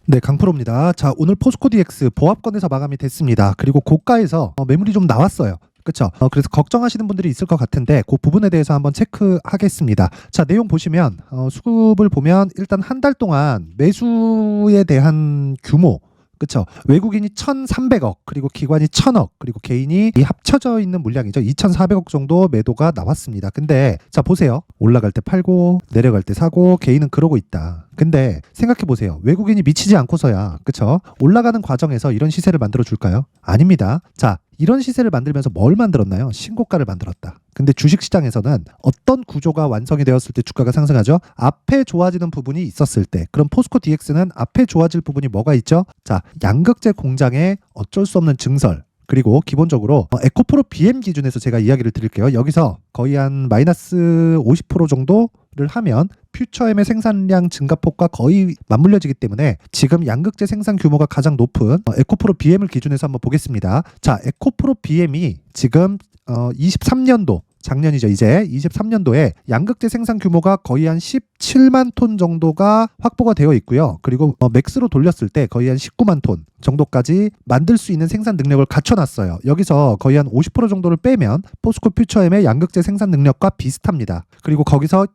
네, 강프로입니다. 자, 오늘 포스코 DX 보합권에서 마감이 됐습니다. 그리고 고가에서 매물이 좀 나왔어요. 그렇죠? 그래서 걱정하시는 분들이 있을 것 같은데 그 부분에 대해서 한번 체크하겠습니다. 자, 내용 보시면 수급을 보면 일단 한 달 동안 매수에 대한 규모, 그렇죠? 외국인이 1,300억, 그리고 기관이 1,000억, 그리고 개인이 이 합쳐져 있는 물량이죠. 2,400억 정도 매도가 나왔습니다. 근데 자, 보세요. 올라갈 때 팔고 내려갈 때 사고 개인은 그러고 있다. 근데 생각해 보세요. 외국인이 미치지 않고서야, 그렇죠? 올라가는 과정에서 이런 시세를 만들어 줄까요? 아닙니다. 자, 이런 시세를 만들면서 뭘 만들었나요? 신고가를 만들었다. 근데 주식시장에서는 어떤 구조가 완성이 되었을 때 주가가 상승하죠? 앞에 좋아지는 부분이 있었을 때. 그럼 포스코 DX는 앞에 좋아질 부분이 뭐가 있죠? 자, 양극재 공장의 어쩔 수 없는 증설. 그리고 기본적으로 에코프로 BM 기준에서 제가 이야기를 드릴게요. 여기서 거의 한 마이너스 50% 정도를 하면 퓨처엠의 생산량 증가폭과 거의 맞물려지기 때문에 지금 양극재 생산 규모가 가장 높은 에코프로 BM을 기준해서 한번 보겠습니다. 자, 에코프로 BM이 지금 23년도 작년이죠. 이제 23년도에 양극재 생산 규모가 거의 한 17만 톤 정도가 확보가 되어 있고요. 그리고 맥스로 돌렸을 때 거의 한 19만 톤 정도까지 만들 수 있는 생산 능력을 갖춰놨어요. 여기서 거의 한 50% 정도를 빼면 포스코 퓨처엠의 양극재 생산 능력과 비슷합니다. 그리고 거기서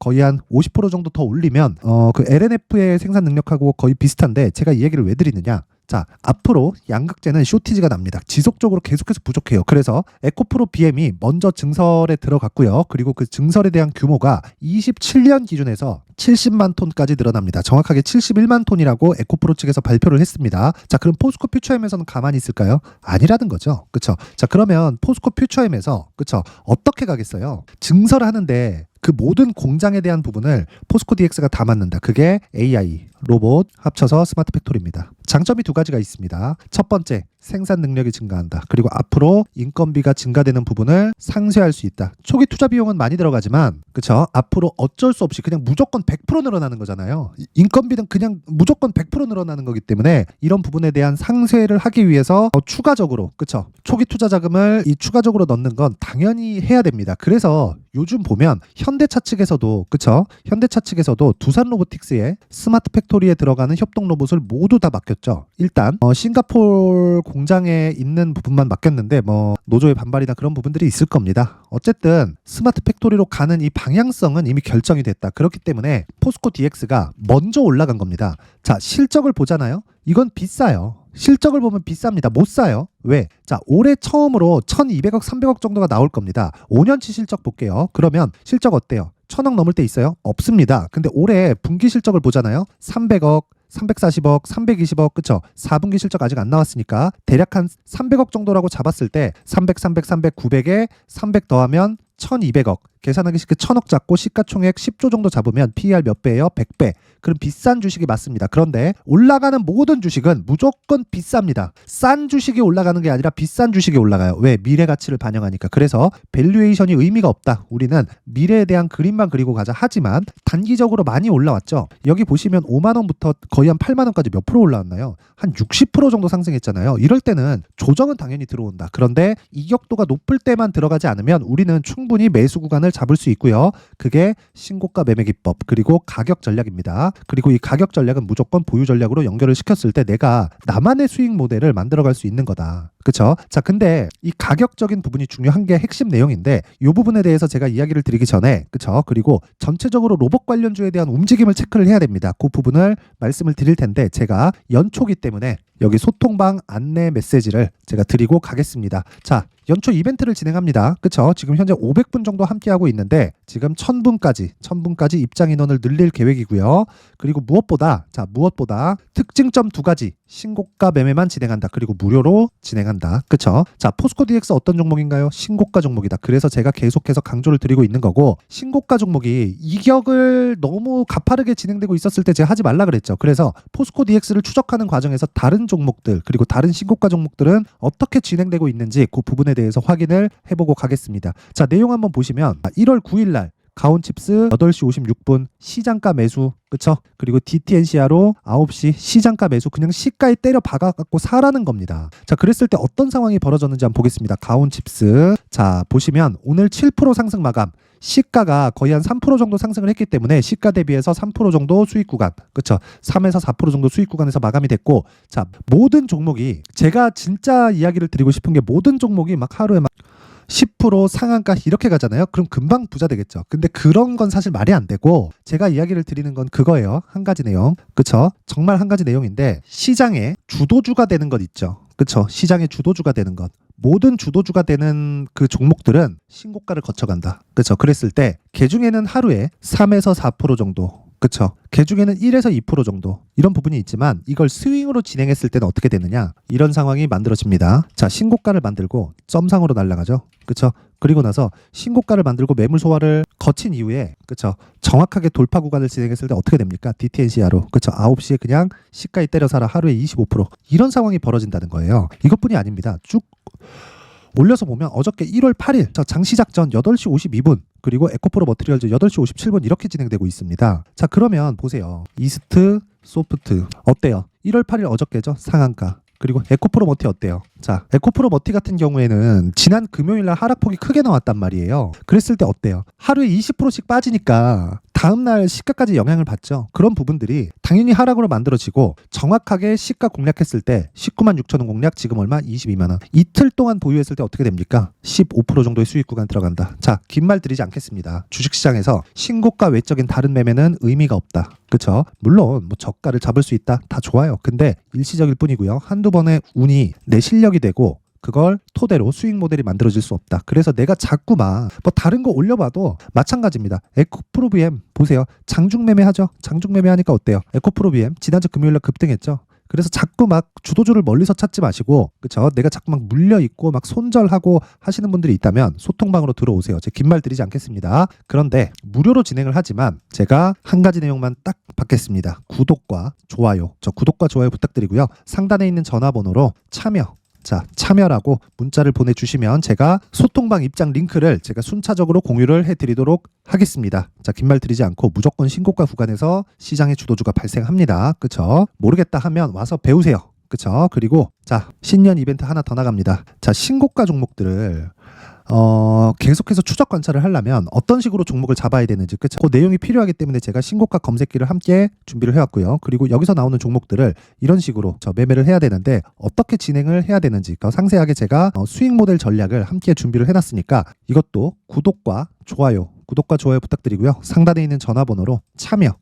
거의 한 50% 정도 더 올리면 그 LNF의 생산 능력하고 거의 비슷한데 제가 이 얘기를 왜 드리느냐? 자, 앞으로 양극재는 쇼티지가 납니다. 지속적으로 계속해서 부족해요. 그래서 에코프로 BM이 먼저 증설에 들어갔고요. 그리고 그 증설에 대한 규모가 27년 기준에서 70만 톤까지 늘어납니다. 정확하게 71만 톤이라고 에코프로 측에서 발표를 했습니다. 자, 그럼 포스코 퓨처엠에서는 가만히 있을까요? 아니라는 거죠. 그렇죠? 자, 그러면 포스코 퓨처엠에서 그렇죠? 어떻게 가겠어요? 증설하는데 그 모든 공장에 대한 부분을 포스코 DX가 담았는다. 그게 AI, 로봇 합쳐서 스마트 팩토리입니다. 장점이 두 가지가 있습니다. 첫 번째, 생산 능력이 증가한다. 그리고 앞으로 인건비가 증가되는 부분을 상쇄할 수 있다. 초기 투자 비용은 많이 들어가지만 그렇죠? 앞으로 어쩔 수 없이 그냥 무조건 100% 늘어나는 거잖아요. 인건비는 그냥 무조건 100% 늘어나는 거기 때문에 이런 부분에 대한 상쇄를 하기 위해서 추가적으로 그렇죠? 초기 투자 자금을 이 추가적으로 넣는 건 당연히 해야 됩니다. 그래서 요즘 보면 현대차 측에서도 그렇죠? 현대차 측에서도 두산 로보틱스의 스마트 팩토리에 들어가는 협동 로봇을 모두 다 맡겼죠. 일단 싱가포르 공장에 있는 부분만 맡겼는데 노조의 반발이나 그런 부분들이 있을 겁니다. 어쨌든 스마트 팩토리로 가는 이 방향성은 이미 결정이 됐다. 그렇기 때문에 포스코 DX가 먼저 올라간 겁니다. 자, 실적을 보잖아요. 이건 비싸요. 실적을 보면 비쌉니다. 못 사요. 왜? 자, 올해 처음으로 1,200억, 300억 정도가 나올 겁니다. 5년치 실적 볼게요. 그러면 실적 어때요? 1,000억 넘을 때 있어요? 없습니다. 근데 올해 분기 실적을 보잖아요. 300억, 340억, 320억, 그쵸? 4분기 실적 아직 안 나왔으니까 대략 한 300억 정도라고 잡았을 때 300, 300, 300, 900에 300 더하면 1,200억. 계산하기 쉽게 1,000억 잡고 시가총액 10조 정도 잡으면 PER 몇 배예요? 100배. 그럼 비싼 주식이 맞습니다. 그런데 올라가는 모든 주식은 무조건 비쌉니다. 싼 주식이 올라가는 게 아니라 비싼 주식이 올라가요. 왜? 미래 가치를 반영하니까. 그래서 밸류에이션이 의미가 없다. 우리는 미래에 대한 그림만 그리고 가자. 하지만 단기적으로 많이 올라왔죠. 여기 보시면 5만 원부터 거의 한 8만 원까지 몇 프로 올라왔나요? 한 60% 정도 상승했잖아요. 이럴 때는 조정은 당연히 들어온다. 그런데 이격도가 높을 때만 들어가지 않으면 우리는 충분히 매수 구간을 잡을 수 있고요. 그게 신고가 매매 기법 그리고 가격 전략입니다. 그리고 이 가격 전략은 무조건 보유 전략으로 연결을 시켰을 때 내가 나만의 수익 모델을 만들어갈 수 있는 거다. 그렇죠? 자, 근데 이 가격적인 부분이 중요한 게 핵심 내용인데 이 부분에 대해서 제가 이야기를 드리기 전에 그렇죠? 그리고 전체적으로 로봇 관련주에 대한 움직임을 체크를 해야 됩니다. 그 부분을 말씀을 드릴 텐데 제가 연초기 때문에 여기 소통방 안내 메시지를 제가 드리고 가겠습니다. 자, 연초 이벤트를 진행합니다. 그쵸? 지금 현재 500분 정도 함께하고 있는데 지금 1000분까지 입장 인원을 늘릴 계획이고요. 그리고 무엇보다 특징점 두 가지 신고가 매매만 진행한다. 그리고 무료로 진행한다. 그쵸? 자, 포스코 DX 어떤 종목인가요? 신고가 종목이다. 그래서 제가 계속해서 강조를 드리고 있는 거고 신고가 종목이 이격을 너무 가파르게 진행되고 있었을 때 제가 하지 말라 그랬죠. 그래서 포스코 DX를 추적하는 과정에서 다른 종목들 그리고 다른 신고가 종목들은 어떻게 진행되고 있는지 그 부분에 대해서 확인을 해보고 가겠습니다. 자, 내용 한번 보시면 1월 9일 날 가온칩스 8시 56분 시장가 매수, 그쵸? 그리고 DTNCR로 9시 시장가 매수, 그냥 시가에 때려 박아갖고 사라는 겁니다. 자, 그랬을 때 어떤 상황이 벌어졌는지 한번 보겠습니다. 가온칩스. 자, 보시면 오늘 7% 상승 마감. 시가가 거의 한 3% 정도 상승을 했기 때문에 시가 대비해서 3% 정도 수익 구간, 그쵸? 3에서 4% 정도 수익 구간에서 마감이 됐고, 자, 모든 종목이, 제가 진짜 이야기를 드리고 싶은 게 모든 종목이 막 하루에 막 10% 상한가 이렇게 가잖아요. 그럼 금방 부자 되겠죠. 근데 그런 건 사실 말이 안 되고, 제가 이야기를 드리는 건 그거예요. 한 가지 내용. 그쵸? 정말 한 가지 내용인데, 시장의 주도주가 되는 것 있죠. 그쵸? 시장의 주도주가 되는 것. 모든 주도주가 되는 그 종목들은 신고가를 거쳐간다. 그쵸? 그랬을 때 개중에는 하루에 3에서 4% 정도, 그쵸? 개중에는 1에서 2% 정도 이런 부분이 있지만, 이걸 스윙으로 진행했을 때는 어떻게 되느냐, 이런 상황이 만들어집니다. 자, 신고가를 만들고 점상으로 날아가죠. 그쵸? 그리고 나서 신고가를 만들고 매물 소화를 거친 이후에, 그쵸? 정확하게 돌파 구간을 진행했을 때 어떻게 됩니까? DTNCR로, 그쵸? 9시에 그냥 시가에 때려 사라, 하루에 25%, 이런 상황이 벌어진다는 거예요. 이것뿐이 아닙니다. 쭉 올려서 보면 어저께 1월 8일 장시작 전 8시 52분, 그리고 에코프로 머티리얼즈 8시 57분 이렇게 진행되고 있습니다. 자, 그러면 보세요. 이스트 소프트 어때요? 1월 8일 어저께죠? 상한가. 그리고 에코프로 머티 어때요? 자, 에코프로 머티 같은 경우에는 지난 금요일날 하락폭이 크게 나왔단 말이에요. 그랬을 때 어때요? 하루에 20%씩 빠지니까 다음날 시가까지 영향을 받죠. 그런 부분들이 당연히 하락으로 만들어지고, 정확하게 시가 공략했을 때 19만 6천 원 공략, 지금 얼마? 22만 원. 이틀 동안 보유했을 때 어떻게 됩니까? 15% 정도의 수익 구간 들어간다. 자, 긴 말 드리지 않겠습니다. 주식시장에서 신고가 외적인 다른 매매는 의미가 없다. 그쵸? 물론 뭐 저가를 잡을 수 있다, 다 좋아요. 근데 일시적일 뿐이고요. 한두 번의 운이 내 실력이 되고, 그걸 토대로 수익 모델이 만들어질 수 없다. 그래서 내가 자꾸 막 뭐 다른 거 올려봐도 마찬가지입니다. 에코프로 BM 보세요. 장중 매매하죠. 장중 매매하니까 어때요? 에코프로 BM 지난주 금요일날 급등했죠. 그래서 자꾸 막 주도주를 멀리서 찾지 마시고, 그쵸? 내가 자꾸 막 물려있고 막 손절하고 하시는 분들이 있다면 소통방으로 들어오세요. 제가 긴 말 드리지 않겠습니다. 그런데 무료로 진행을 하지만 제가 한 가지 내용만 딱 받겠습니다. 구독과 좋아요. 저 구독과 좋아요 부탁드리고요. 상단에 있는 전화번호로 참여, 자, 참여라고 문자를 보내주시면 제가 소통방 입장 링크를 제가 순차적으로 공유를 해드리도록 하겠습니다. 자, 긴 말 드리지 않고 무조건 신고가 구간에서 시장의 주도주가 발생합니다. 그쵸? 모르겠다 하면 와서 배우세요. 그쵸? 그리고 자, 신년 이벤트 하나 더 나갑니다. 자, 신고가 종목들을 계속해서 추적 관찰을 하려면 어떤 식으로 종목을 잡아야 되는지, 그쵸? 그 내용이 필요하기 때문에 제가 신고가 검색기를 함께 준비를 해왔고요. 그리고 여기서 나오는 종목들을 이런 식으로 매매를 해야 되는데 어떻게 진행을 해야 되는지 상세하게 제가 수익 모델 전략을 함께 준비를 해놨으니까, 이것도 구독과 좋아요 부탁드리고요. 상단에 있는 전화번호로 참여,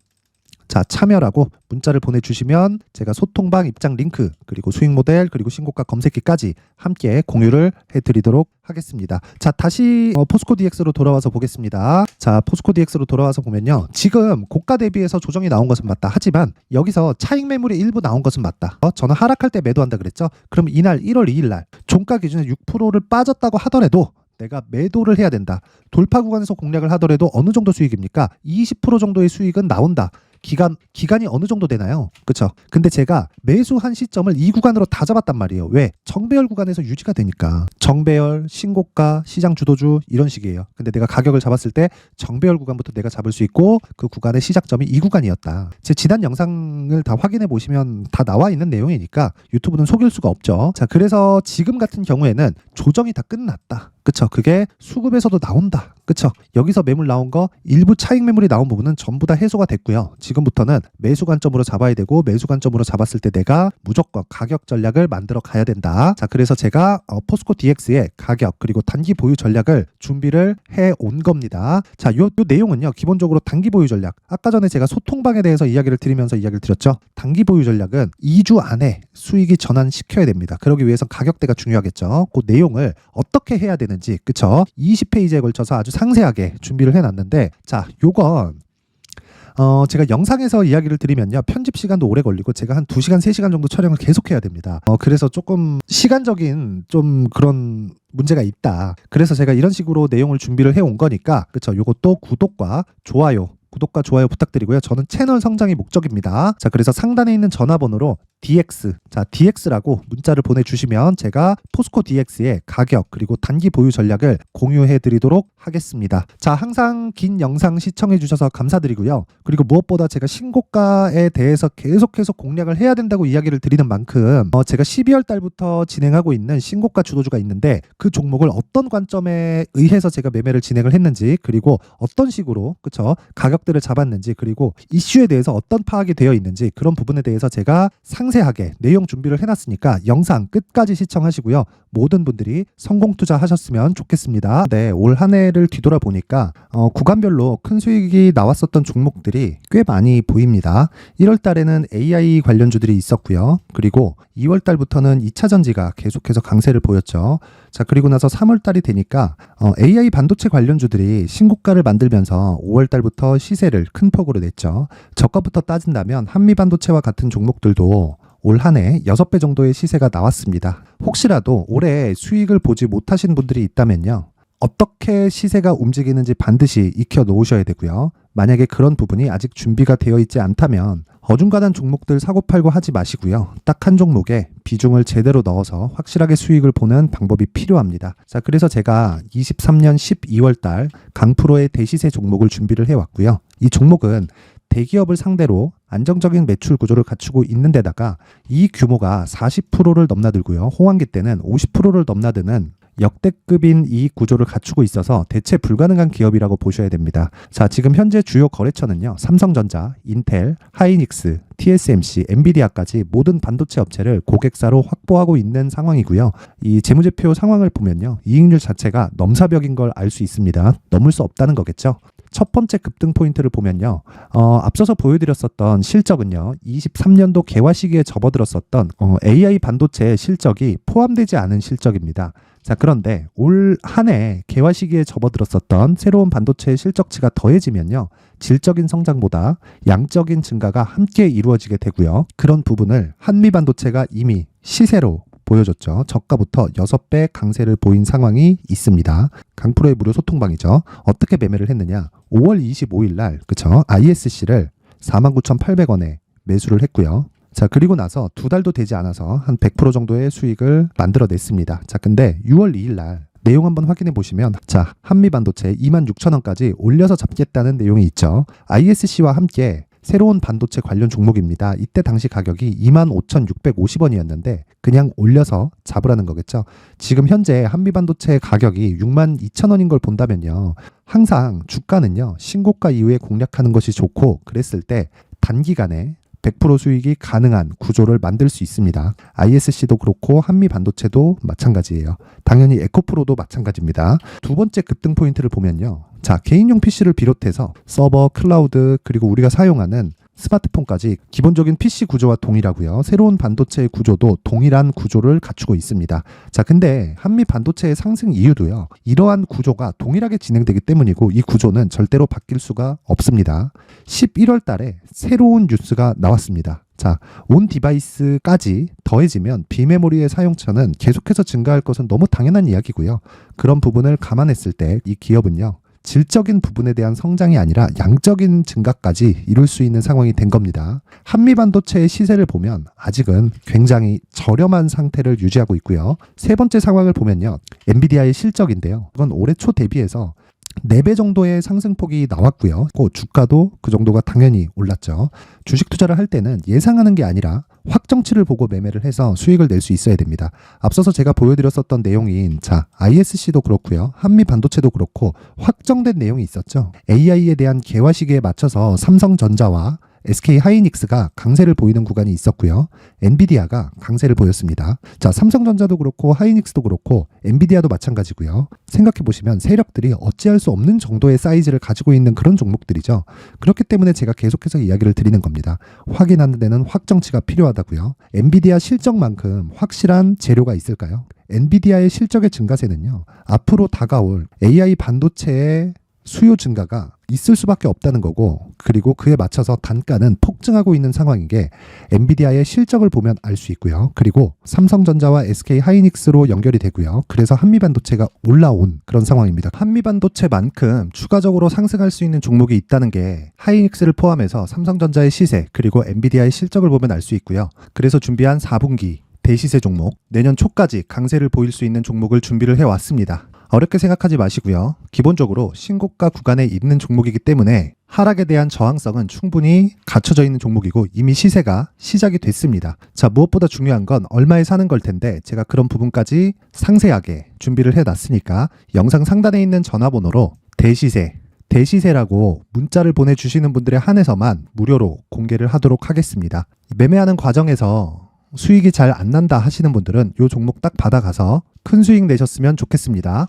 자, 참여라고 문자를 보내주시면 제가 소통방 입장 링크, 그리고 수익 모델, 그리고 신고가 검색기까지 함께 공유를 해드리도록 하겠습니다. 자, 다시 포스코 DX로 돌아와서 보겠습니다. 자, 포스코 DX로 돌아와서 보면요. 지금 고가 대비해서 조정이 나온 것은 맞다. 하지만 여기서 차익 매물이 일부 나온 것은 맞다. 저는 하락할 때 매도한다 그랬죠. 그럼 이날 1월 2일 날 종가 기준에 6%를 빠졌다고 하더라도 내가 매도를 해야 된다. 돌파 구간에서 공략을 하더라도 어느 정도 수익입니까? 20% 정도의 수익은 나온다. 기간이 어느 정도 되나요? 그쵸? 근데 제가 매수한 시점을 이 구간으로 다 잡았단 말이에요. 왜? 정배열 구간에서 유지가 되니까. 정배열, 신고가, 시장 주도주 이런 식이에요. 근데 내가 가격을 잡았을 때 정배열 구간부터 내가 잡을 수 있고, 그 구간의 시작점이 이 구간이었다. 제 지난 영상을 다 확인해 보시면 다 나와 있는 내용이니까 유튜브는 속일 수가 없죠. 자, 그래서 지금 같은 경우에는 조정이 다 끝났다. 그쵸? 그게 수급에서도 나온다. 그쵸? 여기서 매물 나온 거, 일부 차익 매물이 나온 부분은 전부 다 해소가 됐고요. 지금부터는 매수 관점으로 잡아야 되고, 매수 관점으로 잡았을 때 내가 무조건 가격 전략을 만들어 가야 된다. 자, 그래서 제가 포스코 DX의 가격 그리고 단기 보유 전략을 준비를 해 온 겁니다. 자, 요 내용은요, 기본적으로 단기 보유 전략, 아까 전에 제가 소통방에 대해서 이야기를 드리면서 이야기를 드렸죠. 단기 보유 전략은 2주 안에 수익이 전환시켜야 됩니다. 그러기 위해서 가격대가 중요하겠죠. 그 내용을 어떻게 해야 되는지, 그쵸? 20페이지에 걸쳐서 아주 상세하게 준비를 해놨는데, 자, 요건 제가 영상에서 이야기를 드리면요, 편집 시간도 오래 걸리고 제가 한 2시간, 3시간 정도 촬영을 계속해야 됩니다. 그래서 조금 시간적인 좀 그런 문제가 있다. 그래서 제가 이런 식으로 내용을 준비를 해온 거니까, 그쵸? 요것도 구독과 좋아요 구독과 좋아요 부탁드리고요. 저는 채널 성장이 목적입니다. 자, 그래서 상단에 있는 전화번호로 DX, 자 DX라고 문자를 보내주시면 제가 포스코 DX의 가격 그리고 단기 보유 전략을 공유해드리도록 하겠습니다. 자, 항상 긴 영상 시청해주셔서 감사드리고요. 그리고 무엇보다 제가 신고가에 대해서 계속해서 공략을 해야 된다고 이야기를 드리는 만큼 제가 12월 달부터 진행하고 있는 신고가 주도주가 있는데 그 종목을 어떤 관점에 의해서 제가 매매를 진행을 했는지, 그리고 어떤 식으로 그쵸 가격들을 잡았는지, 그리고 이슈에 대해서 어떤 파악이 되어 있는지, 그런 부분에 대해서 제가 상세하게 내용 준비를 해놨으니까 영상 끝까지 시청하시고요. 모든 분들이 성공 투자하셨으면 좋겠습니다. 네, 올 한 해를 뒤돌아보니까 구간별로 큰 수익이 나왔었던 종목들이 꽤 많이 보입니다. 1월 달에는 AI 관련주들이 있었고요. 그리고 2월 달부터는 2차 전지가 계속해서 강세를 보였죠. 자, 그리고 나서 3월 달이 되니까 AI 반도체 관련주들이 신고가를 만들면서 5월 달부터 시세를 큰 폭으로 냈죠. 저가부터 따진다면 한미 반도체와 같은 종목들도 올 한 해 6배 정도의 시세가 나왔습니다. 혹시라도 올해 수익을 보지 못하신 분들이 있다면요, 어떻게 시세가 움직이는지 반드시 익혀 놓으셔야 되고요. 만약에 그런 부분이 아직 준비가 되어 있지 않다면 어중간한 종목들 사고팔고 하지 마시고요. 딱 한 종목에 비중을 제대로 넣어서 확실하게 수익을 보는 방법이 필요합니다. 자, 그래서 제가 23년 12월 달 강프로의 대시세 종목을 준비를 해왔고요. 이 종목은 대기업을 상대로 안정적인 매출 구조를 갖추고 있는 데다가 이 규모가 40%를 넘나들고요. 호황기 때는 50%를 넘나드는 역대급인 이익 구조를 갖추고 있어서 대체 불가능한 기업이라고 보셔야 됩니다. 자, 지금 현재 주요 거래처는요, 삼성전자, 인텔, 하이닉스, TSMC, 엔비디아까지 모든 반도체 업체를 고객사로 확보하고 있는 상황이고요. 이 재무제표 상황을 보면요, 이익률 자체가 넘사벽인 걸 알 수 있습니다. 넘을 수 없다는 거겠죠. 첫 번째 급등 포인트를 보면요, 앞서서 보여드렸었던 실적은요, 23년도 개화 시기에 접어들었었던 AI 반도체의 실적이 포함되지 않은 실적입니다. 자, 그런데 올 한 해 개화 시기에 접어들었었던 새로운 반도체의 실적치가 더해지면요, 질적인 성장보다 양적인 증가가 함께 이루어지게 되고요. 그런 부분을 한미 반도체가 이미 시세로 보여줬죠. 저가부터 6배 강세를 보인 상황이 있습니다. 강프로의 무료 소통방이죠. 어떻게 매매를 했느냐? 5월 25일 날, 그쵸? ISC를 49,800원에 매수를 했고요. 자, 그리고 나서 2달도 되지 않아서 한 100% 정도의 수익을 만들어냈습니다. 자, 근데 6월 2일 날 내용 한번 확인해 보시면, 자, 한미반도체 26,000원까지 올려서 잡겠다는 내용이 있죠. ISC와 함께 새로운 반도체 관련 종목입니다. 이때 당시 가격이 25,650원이었는데 그냥 올려서 잡으라는 거겠죠. 지금 현재 한미반도체 가격이 62,000원인 걸 본다면요, 항상 주가는요, 신고가 이후에 공략하는 것이 좋고, 그랬을 때 단기간에 100% 수익이 가능한 구조를 만들 수 있습니다. ISC도 그렇고 한미 반도체도 마찬가지예요. 당연히 에코프로도 마찬가지입니다. 두 번째 급등 포인트를 보면요, 자, 개인용 PC를 비롯해서 서버, 클라우드, 그리고 우리가 사용하는 스마트폰까지 기본적인 PC 구조와 동일하고요. 새로운 반도체의 구조도 동일한 구조를 갖추고 있습니다. 자, 근데 한미 반도체의 상승 이유도요, 이러한 구조가 동일하게 진행되기 때문이고, 이 구조는 절대로 바뀔 수가 없습니다. 11월 달에 새로운 뉴스가 나왔습니다. 자, 온 디바이스까지 더해지면 비메모리의 사용처는 계속해서 증가할 것은 너무 당연한 이야기고요. 그런 부분을 감안했을 때 이 기업은요, 질적인 부분에 대한 성장이 아니라 양적인 증가까지 이룰 수 있는 상황이 된 겁니다. 한미 반도체의 시세를 보면 아직은 굉장히 저렴한 상태를 유지하고 있고요. 세 번째 상황을 보면요, 엔비디아의 실적인데요, 이건 올해 초 대비해서 4배 정도의 상승폭이 나왔고요. 주가도 그 정도가 당연히 올랐죠. 주식 투자를 할 때는 예상하는 게 아니라 확정치를 보고 매매를 해서 수익을 낼 수 있어야 됩니다. 앞서서 제가 보여드렸었던 내용인, 자, ISC도 그렇고요, 한미 반도체도 그렇고 확정된 내용이 있었죠. AI에 대한 개화 시기에 맞춰서 삼성전자와 SK 하이닉스가 강세를 보이는 구간이 있었고요. 엔비디아가 강세를 보였습니다. 자, 삼성전자도 그렇고 하이닉스도 그렇고 엔비디아도 마찬가지고요. 생각해 보시면 세력들이 어찌할 수 없는 정도의 사이즈를 가지고 있는 그런 종목들이죠. 그렇기 때문에 제가 계속해서 이야기를 드리는 겁니다. 확인하는 데는 확정치가 필요하다고요. 엔비디아 실적만큼 확실한 재료가 있을까요? 엔비디아의 실적의 증가세는요, 앞으로 다가올 AI 반도체의 수요 증가가 있을 수밖에 없다는 거고, 그리고 그에 맞춰서 단가는 폭증하고 있는 상황인 게 엔비디아의 실적을 보면 알 수 있고요. 그리고 삼성전자와 SK 하이닉스로 연결이 되고요. 그래서 한미반도체가 올라온 그런 상황입니다. 한미반도체만큼 추가적으로 상승할 수 있는 종목이 있다는 게 하이닉스를 포함해서 삼성전자의 시세 그리고 엔비디아의 실적을 보면 알 수 있고요. 그래서 준비한 4분기 대시세 종목, 내년 초까지 강세를 보일 수 있는 종목을 준비를 해왔습니다. 어렵게 생각하지 마시고요. 기본적으로 신고가 구간에 있는 종목이기 때문에 하락에 대한 저항성은 충분히 갖춰져 있는 종목이고 이미 시세가 시작이 됐습니다. 자, 무엇보다 중요한 건 얼마에 사는 걸 텐데 제가 그런 부분까지 상세하게 준비를 해놨으니까 영상 상단에 있는 전화번호로 대시세라고 문자를 보내주시는 분들에 한해서만 무료로 공개를 하도록 하겠습니다. 매매하는 과정에서 수익이 잘 안 난다 하시는 분들은 이 종목 딱 받아가서 큰 수익 내셨으면 좋겠습니다.